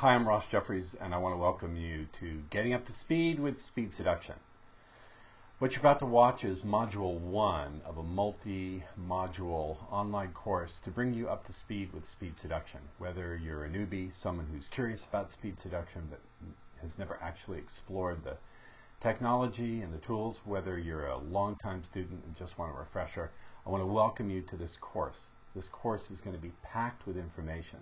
Hi, I'm Ross Jeffries, and I want to welcome you to Getting Up to Speed with Speed Seduction. What you're about to watch is Module 1 of a multi-module online course to bring you up to speed with speed seduction. Whether you're a newbie, someone who's curious about speed seduction but has never actually explored the technology and the tools, whether you're a long-time student and just want a refresher, I want to welcome you to this course. This course is going to be packed with information.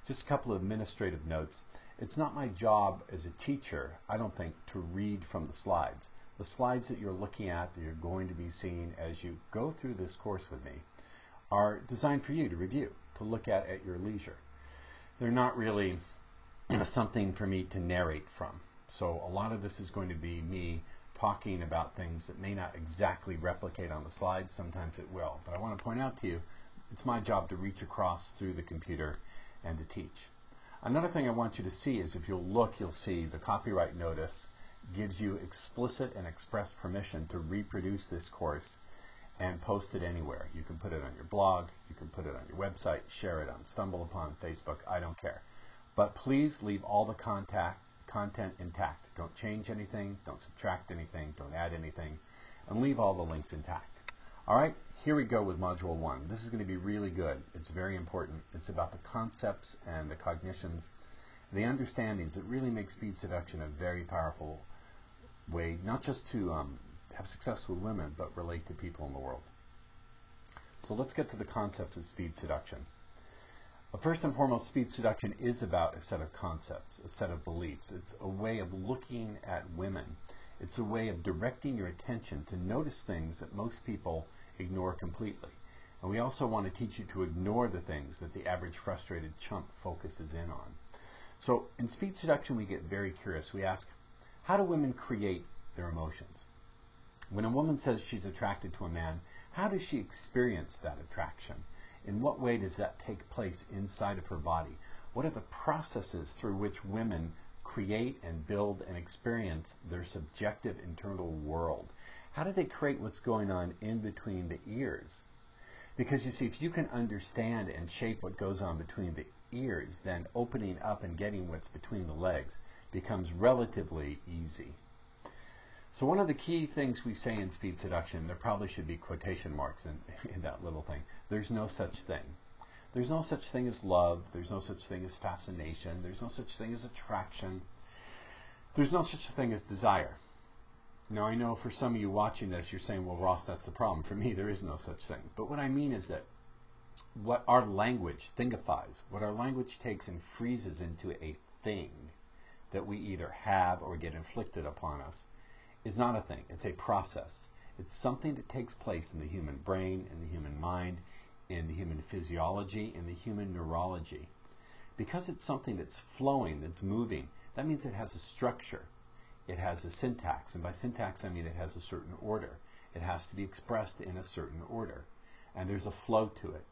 Just a couple of administrative notes. It's not my job as a teacher, I don't think, to read from the slides. The slides that you're looking at, that you're going to be seeing as you go through this course with me, are designed for you to review, to look at your leisure. They're not really something for me to narrate from. So a lot of this is going to be me talking about things that may not exactly replicate on the slides. Sometimes it will. But I want to point out to you, it's my job to reach across through the computer and to teach. Another thing I want you to see is, if you'll look, you'll see the copyright notice gives you explicit and express permission to reproduce this course and post it anywhere. You can put it on your blog, you can put it on your website, share it on StumbleUpon, Facebook, I don't care. But please leave all the content intact. Don't change anything, don't subtract anything, don't add anything, and leave all the links intact. All right, here we go with Module 1. This is going to be really good. It's very important. It's about the concepts and the cognitions, the understandings that really make speed seduction a very powerful way, not just to have success with women, but relate to people in the world. So let's get to the concept of speed seduction. First and foremost, speed seduction is about a set of concepts, a set of beliefs. It's a way of looking at women. It's a way of directing your attention to notice things that most people ignore completely. And we also want to teach you to ignore the things that the average frustrated chump focuses in on. So in speed seduction, we get very curious. We ask, how do women create their emotions? When a woman says she's attracted to a man, how does she experience that attraction? In what way does that take place inside of her body? What are the processes through which women create and build and experience their subjective internal world? How do they create what's going on in between the ears? Because you see, if you can understand and shape what goes on between the ears, then opening up and getting what's between the legs becomes relatively easy. So one of the key things we say in speed seduction, there probably should be quotation marks in that little thing. There's no such thing. There's no such thing as love. There's no such thing as fascination. There's no such thing as attraction. There's no such thing as desire. Now, I know for some of you watching this, you're saying, well, Ross, that's the problem. For me, there is no such thing. But what I mean is that what our language thingifies, what our language takes and freezes into a thing that we either have or get inflicted upon us, is not a thing. It's a process. It's something that takes place in the human brain, in the human mind, in the human physiology, in the human neurology. Because it's something that's flowing, that's moving, that means it has a structure. It has a syntax, and by syntax I mean it has a certain order. It has to be expressed in a certain order, and there's a flow to it.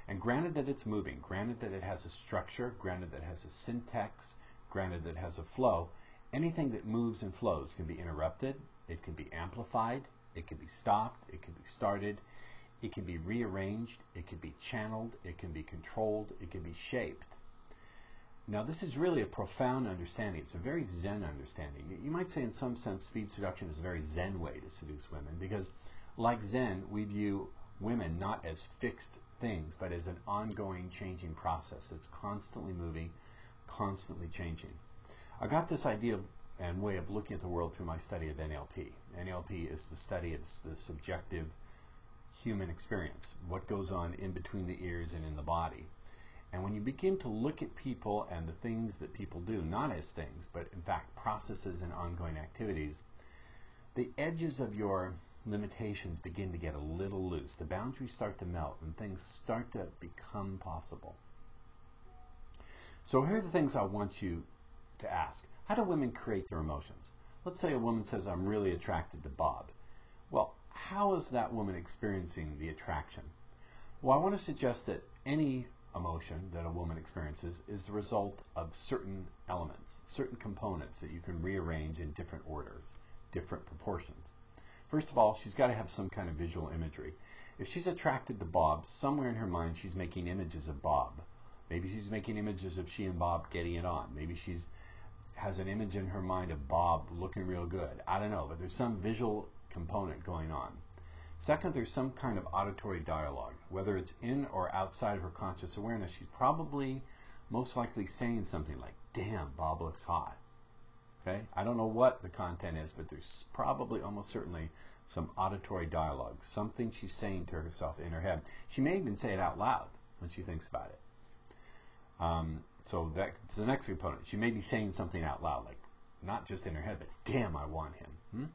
And granted that it's moving, granted that it has a structure, granted that it has a syntax, granted that it has a flow, anything that moves and flows can be interrupted, it can be amplified, it can be stopped, it can be started, it can be rearranged, it can be channeled, it can be controlled, it can be shaped. Now, this is really a profound understanding. It's a very Zen understanding. You might say, in some sense, speed seduction is a very Zen way to seduce women, because like Zen, we view women not as fixed things, but as an ongoing changing process that's constantly moving, constantly changing. I got this idea and way of looking at the world through my study of NLP. NLP is the study of the subjective human experience, what goes on in between the ears and in the body. And when you begin to look at people and the things that people do, not as things, but in fact processes and ongoing activities, the edges of your limitations begin to get a little loose. The boundaries start to melt and things start to become possible. So here are the things I want you to ask. How do women create their emotions? Let's say a woman says, I'm really attracted to Bob. Well, how is that woman experiencing the attraction? Well, I want to suggest that any emotion that a woman experiences is the result of certain elements, certain components that you can rearrange in different orders, different proportions. First of all, she's got to have some kind of visual imagery. If she's attracted to Bob, somewhere in her mind she's making images of Bob. Maybe she's making images of she and Bob getting it on. Maybe she's has an image in her mind of Bob looking real good. I don't know, but there's some visual component going on. Second, there's some kind of auditory dialogue. Whether it's in or outside of her conscious awareness, she's probably most likely saying something like, damn, Bob looks hot. Okay? I don't know what the content is, but there's probably almost certainly some auditory dialogue, something she's saying to herself in her head. She may even say it out loud when she thinks about it. So that's the next component. She may be saying something out loud, like not just in her head, but damn, I want him.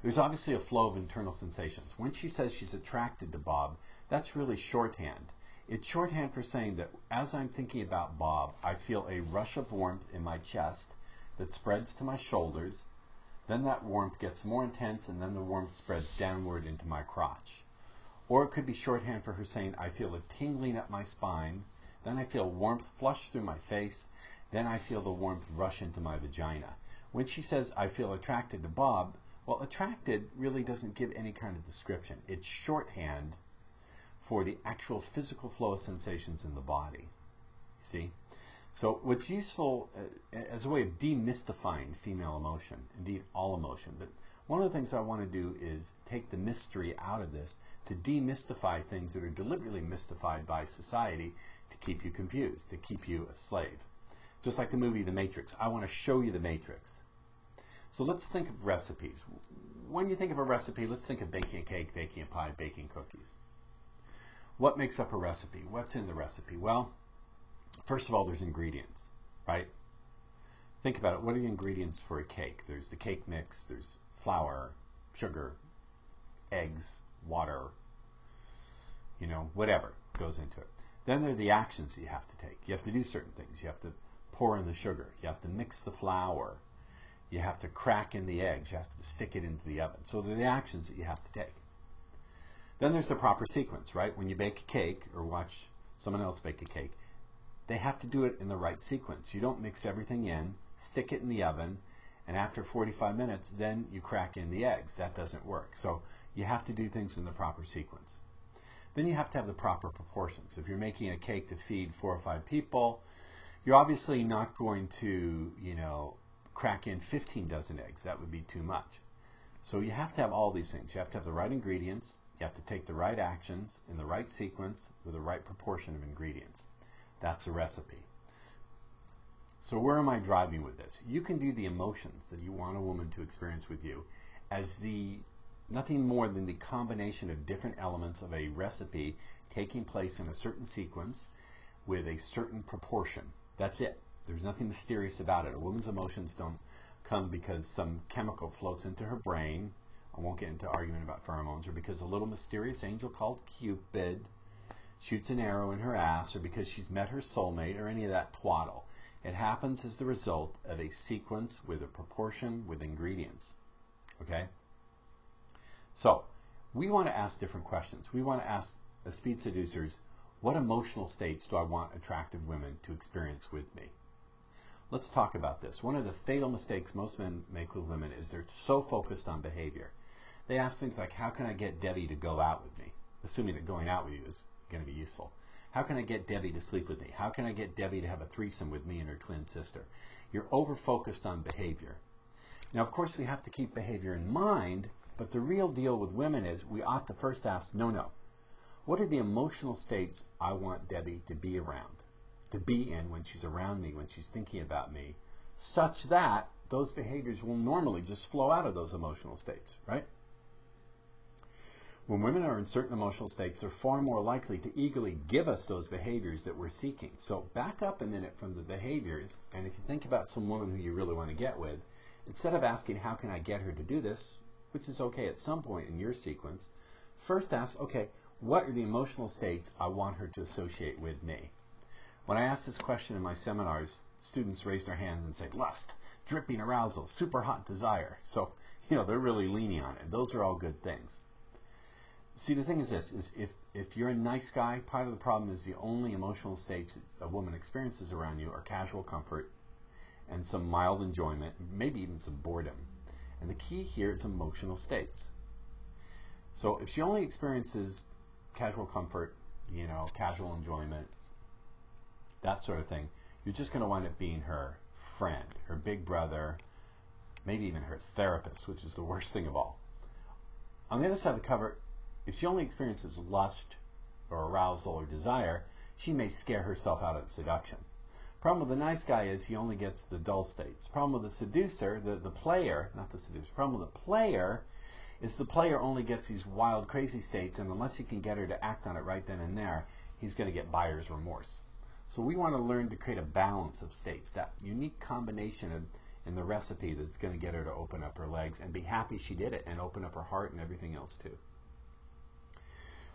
There's obviously a flow of internal sensations. When she says she's attracted to Bob, that's really shorthand. It's shorthand for saying that as I'm thinking about Bob, I feel a rush of warmth in my chest that spreads to my shoulders. Then that warmth gets more intense, and then the warmth spreads downward into my crotch. Or it could be shorthand for her saying, I feel a tingling up my spine. Then I feel warmth flush through my face. Then I feel the warmth rush into my vagina. When she says, I feel attracted to Bob, well, attracted really doesn't give any kind of description. It's shorthand for the actual physical flow of sensations in the body. See? So what's useful as a way of demystifying female emotion, indeed all emotion, but one of the things I want to do is take the mystery out of this to demystify things that are deliberately mystified by society to keep you confused, to keep you a slave. Just like the movie The Matrix. I want to show you The Matrix. So let's think of recipes. When you think of a recipe, let's think of baking a cake, baking a pie, baking cookies. What makes up a recipe? What's in the recipe? Well, first of all, there's ingredients, right? Think about it. What are the ingredients for a cake? There's the cake mix, there's flour, sugar, eggs, water, whatever goes into it. Then there are the actions that you have to take. You have to do certain things. You have to pour in the sugar. You have to mix the flour. You have to crack in the eggs. You have to stick it into the oven. So they're the actions that you have to take. Then there's the proper sequence, right? When you bake a cake or watch someone else bake a cake, they have to do it in the right sequence. You don't mix everything in, stick it in the oven, and after 45 minutes, then you crack in the eggs. That doesn't work. So you have to do things in the proper sequence. Then you have to have the proper proportions. If you're making a cake to feed 4 or 5 people, you're obviously not going to, crack in 15 dozen eggs. That would be too much. So you have to have all these things. You have to have the right ingredients. You have to take the right actions in the right sequence with the right proportion of ingredients. That's a recipe. So where am I driving with this? You can do the emotions that you want a woman to experience with you as nothing more than the combination of different elements of a recipe taking place in a certain sequence with a certain proportion. That's it. There's nothing mysterious about it. A woman's emotions don't come because some chemical floats into her brain. I won't get into argument about pheromones, or because a little mysterious angel called Cupid shoots an arrow in her ass, or because she's met her soulmate, or any of that twaddle. It happens as the result of a sequence with a proportion with ingredients. Okay? So, we want to ask different questions. We want to ask, as speed seducers, what emotional states do I want attractive women to experience with me? Let's talk about this. One of the fatal mistakes most men make with women is they're so focused on behavior. They ask things like, how can I get Debbie to go out with me? Assuming that going out with you is going to be useful. How can I get Debbie to sleep with me? How can I get Debbie to have a threesome with me and her twin sister? You're over-focused on behavior. Now, of course, we have to keep behavior in mind, but the real deal with women is we ought to first ask, no. What are the emotional states I want Debbie to be around, to be in when she's around me, when she's thinking about me, such that those behaviors will normally just flow out of those emotional states, right? When women are in certain emotional states, they're far more likely to eagerly give us those behaviors that we're seeking. So back up a minute from the behaviors, and if you think about some woman who you really want to get with, instead of asking, how can I get her to do this, which is okay at some point in your sequence, first ask, okay, what are the emotional states I want her to associate with me? When I ask this question in my seminars, students raise their hands and say, lust, dripping arousal, super hot desire. So, they're really leaning on it. Those are all good things. See, the thing is this, is if you're a nice guy, part of the problem is the only emotional states a woman experiences around you are casual comfort and some mild enjoyment, maybe even some boredom. And the key here is emotional states. So if she only experiences casual comfort, casual enjoyment, that sort of thing, you're just going to wind up being her friend, her big brother, maybe even her therapist, which is the worst thing of all. On the other side of the cover, if she only experiences lust or arousal or desire, she may scare herself out of seduction. Problem with the nice guy is he only gets the dull states. Problem with the seducer, the player, not the seducer, problem with the player is the player only gets these wild, crazy states, and unless you can get her to act on it right then and there, he's going to get buyer's remorse. So we want to learn to create a balance of states, that unique combination in the recipe that's going to get her to open up her legs and be happy she did it and open up her heart and everything else too.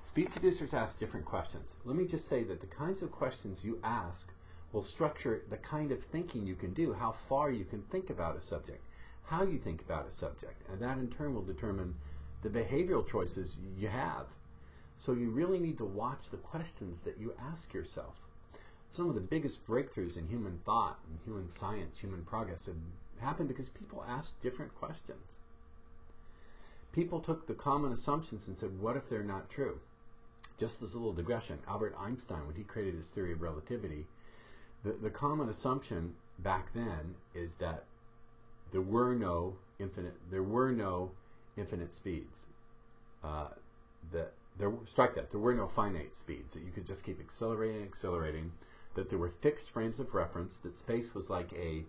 Speed seducers ask different questions. Let me just say that the kinds of questions you ask will structure the kind of thinking you can do, how far you can think about a subject, how you think about a subject, and that in turn will determine the behavioral choices you have. So you really need to watch the questions that you ask yourself. Some of the biggest breakthroughs in human thought and human science, human progress have happened because people asked different questions. People took the common assumptions and said, what if they're not true? Just as a little digression, Albert Einstein, when he created his theory of relativity, the common assumption back then is that there were no infinite speeds. There were no finite speeds, that you could just keep accelerating, that there were fixed frames of reference, that space was like a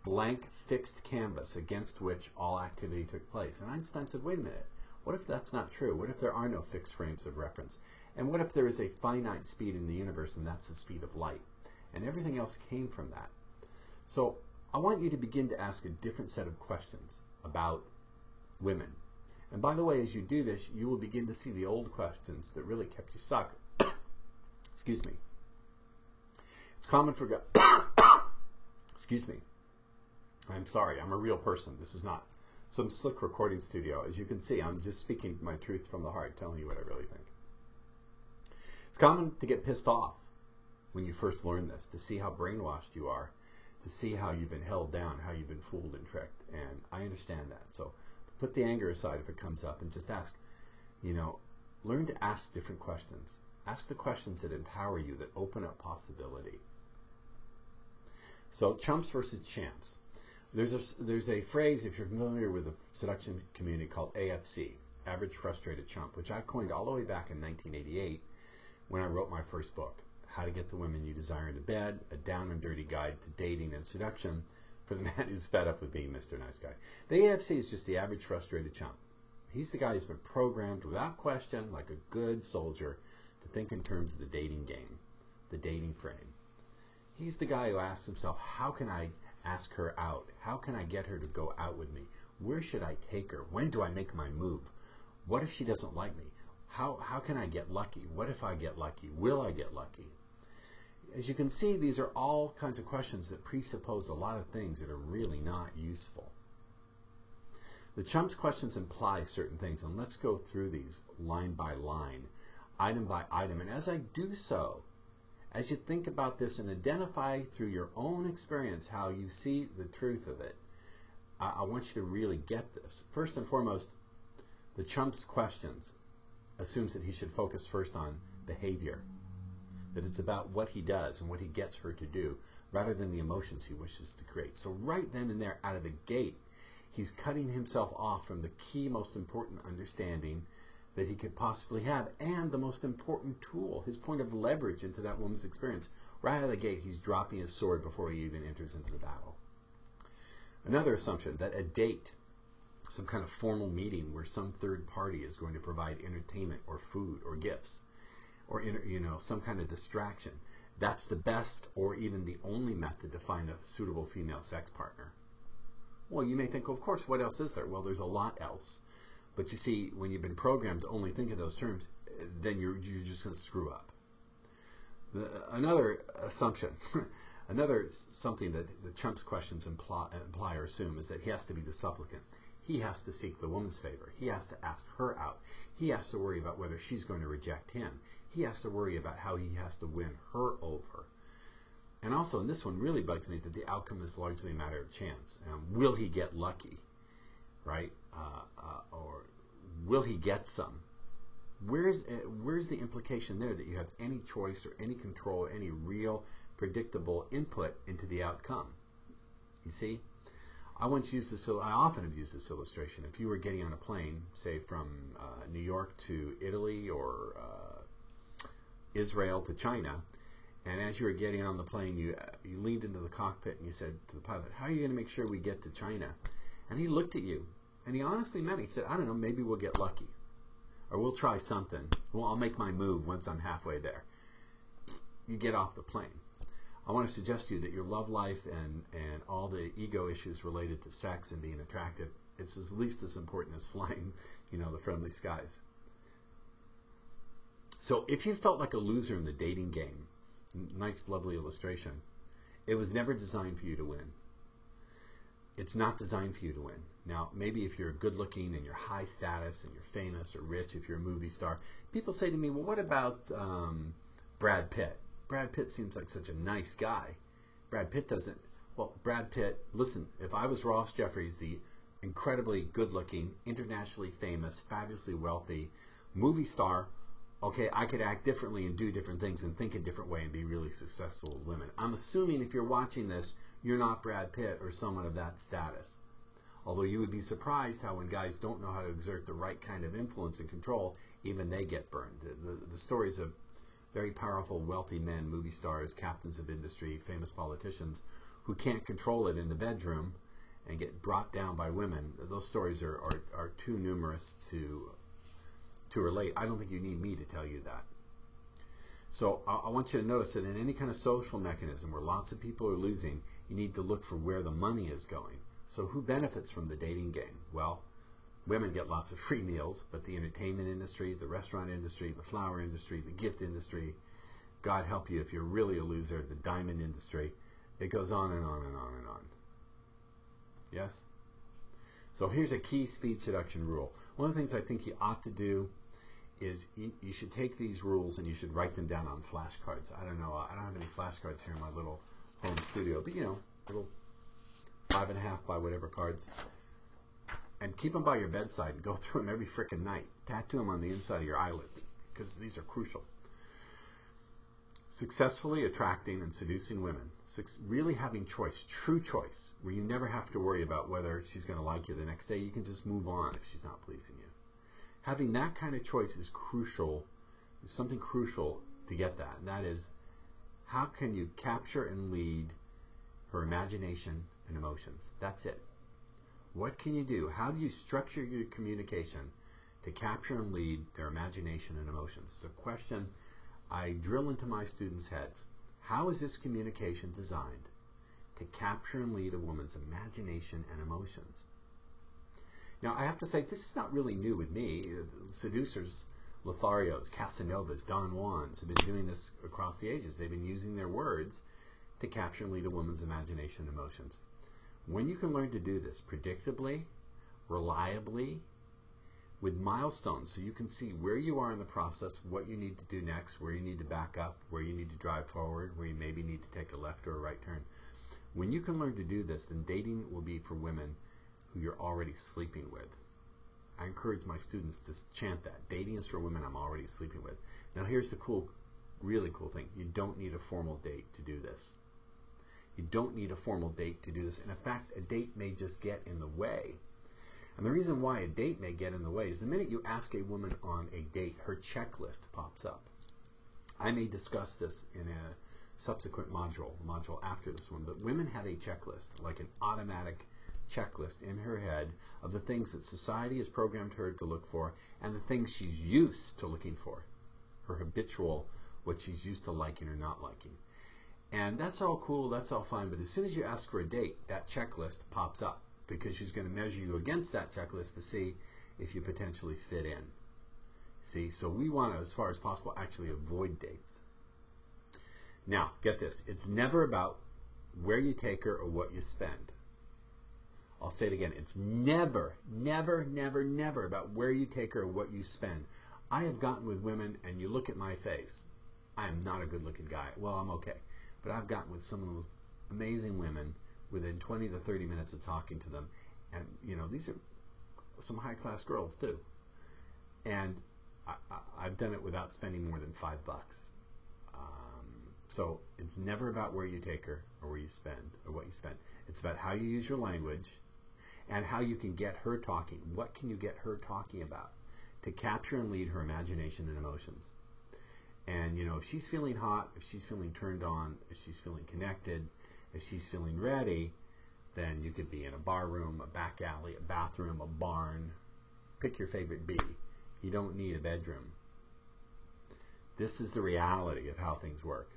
blank fixed canvas against which all activity took place. And Einstein said, wait a minute, what if that's not true? What if there are no fixed frames of reference? And what if there is a finite speed in the universe, and that's the speed of light? And everything else came from that. So I want you to begin to ask a different set of questions about women. And by the way, as you do this, you will begin to see the old questions that really kept you stuck. Excuse me. It's common for excuse me. I'm sorry, I'm a real person. This is not some slick recording studio. As you can see, I'm just speaking my truth from the heart, telling you what I really think. It's common to get pissed off when you first learn this, to see how brainwashed you are, to see how you've been held down, how you've been fooled and tricked. And I understand that. So put the anger aside if it comes up and just ask, learn to ask different questions. Ask the questions that empower you, that open up possibility. So chumps versus champs. There's a phrase, if you're familiar with the seduction community, called AFC, Average Frustrated Chump, which I coined all the way back in 1988 when I wrote my first book, How to Get the Women You Desire into Bed, a down and dirty guide to dating and seduction for the man who's fed up with being Mr. Nice Guy. The AFC is just the average frustrated chump. He's the guy who's been programmed without question, like a good soldier, to think in terms of the dating game, the dating frame. He's the guy who asks himself, how can I ask her out? How can I get her to go out with me? Where should I take her? When do I make my move? What if she doesn't like me? How can I get lucky? What if I get lucky? Will I get lucky? As you can see, these are all kinds of questions that presuppose a lot of things that are really not useful. The chump's questions imply certain things, and let's go through these line by line, item by item. And as I do so, as you think about this and identify through your own experience how you see the truth of it, I want you to really get this. First and foremost, the chump's questions assumes that he should focus first on behavior, that it's about what he does and what he gets her to do, rather than the emotions he wishes to create. So right then and there, out of the gate, he's cutting himself off from the key, most important understanding that he could possibly have, and the most important tool, his point of leverage into that woman's experience. Right out of the gate, he's dropping his sword before he even enters into the battle. Another assumption, that a date, some kind of formal meeting where some third party is going to provide entertainment or food or gifts, or some kind of distraction, that's the best or even the only method to find a suitable female sex partner. Well, you may think, well, of course, what else is there? Well, there's a lot else. But you see, when you've been programmed to only think in those terms, then you're just going to screw up. Another assumption, something that the chump's questions imply or assume, is that he has to be the supplicant. He has to seek the woman's favor. He has to ask her out. He has to worry about whether she's going to reject him. He has to worry about how he has to win her over. And also, and this one really bugs me, that the outcome is largely a matter of chance. Will he get lucky, right? Or will he get some? Where's the implication there that you have any choice or any control or any real predictable input into the outcome. You see? I often have used this illustration. If you were getting on a plane, say from New York to Italy or Israel to China, and as you were getting on the plane, you leaned into the cockpit and you said to the pilot, "How are you going to make sure we get to China?" And he looked at you, and he honestly meant it. He said, "I don't know, maybe we'll get lucky. Or we'll try something. Well, I'll make my move once I'm halfway there." You get off the plane. I want to suggest to you that your love life and all the ego issues related to sex and being attractive, it's at least as important as flying, the friendly skies. So if you felt like a loser in the dating game, nice, lovely illustration, it was never designed for you to win. It's not designed for you to win. Now, maybe if you're good looking and you're high status and you're famous or rich, if you're a movie star, people say to me, "Well, what about Brad Pitt? Brad Pitt seems like such a nice guy." Brad Pitt doesn't. Well, Brad Pitt, listen, if I was Ross Jeffries, the incredibly good looking, internationally famous, fabulously wealthy movie star, okay, I could act differently and do different things and think a different way and be really successful with women. I'm assuming if you're watching this, you're not Brad Pitt or someone of that status. Although you would be surprised how when guys don't know how to exert the right kind of influence and control, even they get burned. The stories of very powerful, wealthy men, movie stars, captains of industry, famous politicians, who can't control it in the bedroom and get brought down by women, those stories are too numerous to relate. I don't think you need me to tell you that. So I want you to notice that in any kind of social mechanism where lots of people are losing, you need to look for where the money is going. So who benefits from the dating game? Well, women get lots of free meals, but the entertainment industry, the restaurant industry, the flower industry, the gift industry, God help you if you're really a loser, the diamond industry, it goes on and on and on and on. Yes? So here's a key speed seduction rule. One of the things I think you ought to do is you should take these rules and you should write them down on flashcards. I don't know, I don't have any flashcards here in my little home studio, but little 5.5 by whatever cards. And keep them by your bedside and go through them every frickin' night. Tattoo them on the inside of your eyelids, because these are crucial. Successfully attracting and seducing women. Really having choice, true choice, where you never have to worry about whether she's going to like you the next day. You can just move on if she's not pleasing you. Having that kind of choice is crucial. There's something crucial to get that, and that is, how can you capture and lead her imagination and emotions? That's it. What can you do? How do you structure your communication to capture and lead their imagination and emotions? It's a question I drill into my students' heads. How is this communication designed to capture and lead a woman's imagination and emotions? Now, I have to say, this is not really new with me. Seducers, Lotharios, Casanovas, Don Juans have been doing this across the ages. They've been using their words to capture and lead a woman's imagination and emotions. When you can learn to do this predictably, reliably, with milestones, so you can see where you are in the process, what you need to do next, where you need to back up, where you need to drive forward, where you maybe need to take a left or a right turn. When you can learn to do this, then dating will be for women who you're already sleeping with. I encourage my students to chant that. Dating is for women I'm already sleeping with. Now here's the really cool thing. You don't need a formal date to do this. You don't need a formal date to do this. And in fact, a date may just get in the way. And the reason why a date may get in the way is the minute you ask a woman on a date, her checklist pops up. I may discuss this in a subsequent module after this one, but women have a checklist, like an automatic checklist in her head of the things that society has programmed her to look for and the things she's used to looking for, her habitual, what she's used to liking or not liking. And that's all cool, that's all fine, but as soon as you ask for a date, that checklist pops up because she's going to measure you against that checklist to see if you potentially fit in. See, so we want to, as far as possible, actually avoid dates. Now, get this, it's never about where you take her or what you spend. I'll say it again, it's never, never, never, never about where you take her or what you spend. I have gotten with women, and you look at my face, I am not a good-looking guy. Well, I'm okay. But I've gotten with some of those amazing women within 20 to 30 minutes of talking to them. And, these are some high-class girls, too. And I've done it without spending more than $5. So it's never about where you take her or where you spend or what you spend. It's about how you use your language and how you can get her talking. What can you get her talking about to capture and lead her imagination and emotions? And, you know, if she's feeling hot, if she's feeling turned on, if she's feeling connected, if she's feeling ready, then you could be in a bar room, a back alley, a bathroom, a barn. Pick your favorite bee. You don't need a bedroom. This is the reality of how things work.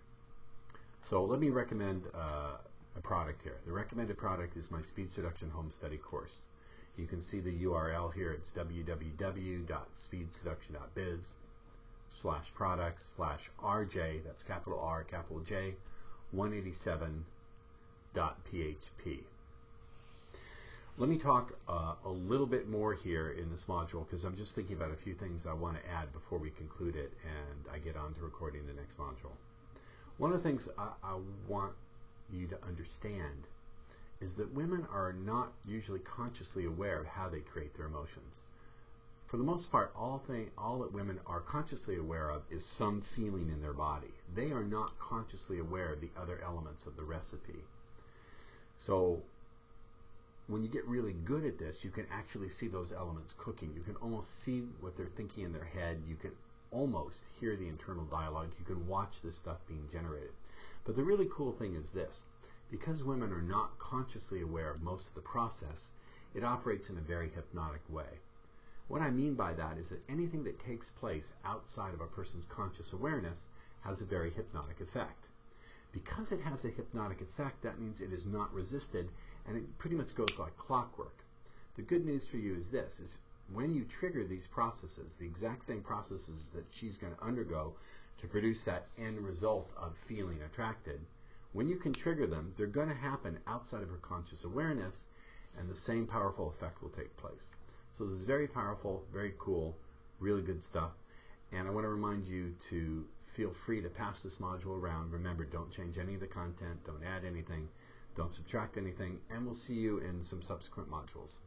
So let me recommend a product here. The recommended product is my Speed Seduction Home Study course. You can see the URL here. It's www.speedseduction.biz/products/RJ, that's capital R, capital J, 187.php. Let me talk a little bit more here in this module because I'm just thinking about a few things I want to add before we conclude it and I get on to recording the next module. One of the things I want you to understand is that women are not usually consciously aware of how they create their emotions. For the most part, all that women are consciously aware of is some feeling in their body. They are not consciously aware of the other elements of the recipe. So when you get really good at this, you can actually see those elements cooking. You can almost see what they're thinking in their head. You can almost hear the internal dialogue. You can watch this stuff being generated. But the really cool thing is this. Because women are not consciously aware of most of the process, it operates in a very hypnotic way. What I mean by that is that anything that takes place outside of a person's conscious awareness has a very hypnotic effect. Because it has a hypnotic effect, that means it is not resisted, and it pretty much goes like clockwork. The good news for you is this, is when you trigger these processes, the exact same processes that she's going to undergo to produce that end result of feeling attracted, when you can trigger them, they're going to happen outside of her conscious awareness, and the same powerful effect will take place. So this is very powerful, very cool, really good stuff. And I want to remind you to feel free to pass this module around. Remember, don't change any of the content, don't add anything, don't subtract anything, and we'll see you in some subsequent modules.